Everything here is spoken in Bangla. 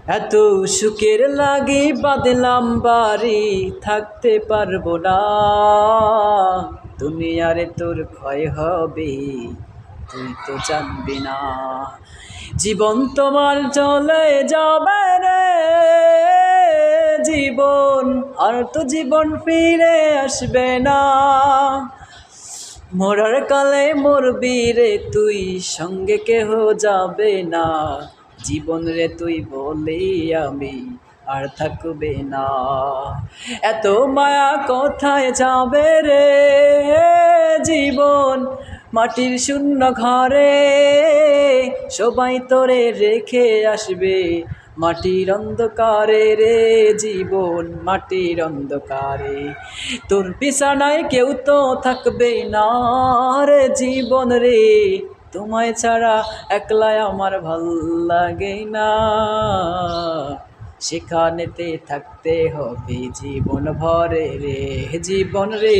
এত সুখের লাগি বাঁধলাম বাড়ি, থাকতে পারবো না। দুনিয়ারে তোর ক্ষয় হবে, তুই তো জানবি না। জীবন তোমার চলে যাবে রে জীবন, আর তো জীবন ফিরে আসবে না। মরার কালে মরবি রে তুই, সঙ্গে কেহ যাবে না। জীবন রে তুই বলি আমি, আর থাকবে না। এত মায়া কোথায় যাবে রে জীবন, মাটির শূন্য ঘরে সবাই তোরে রেখে আসবে। মাটির অন্ধকারে রে জীবন, মাটির অন্ধকারে। তোর বিছানায় কেউ তো থাকবে না রে জীবন রে, তোমায় ছাড়া একলাই আমার ভাল লাগে না। সেখানেতে থাকতে হবে জীবন ভরে রে জীবন রে।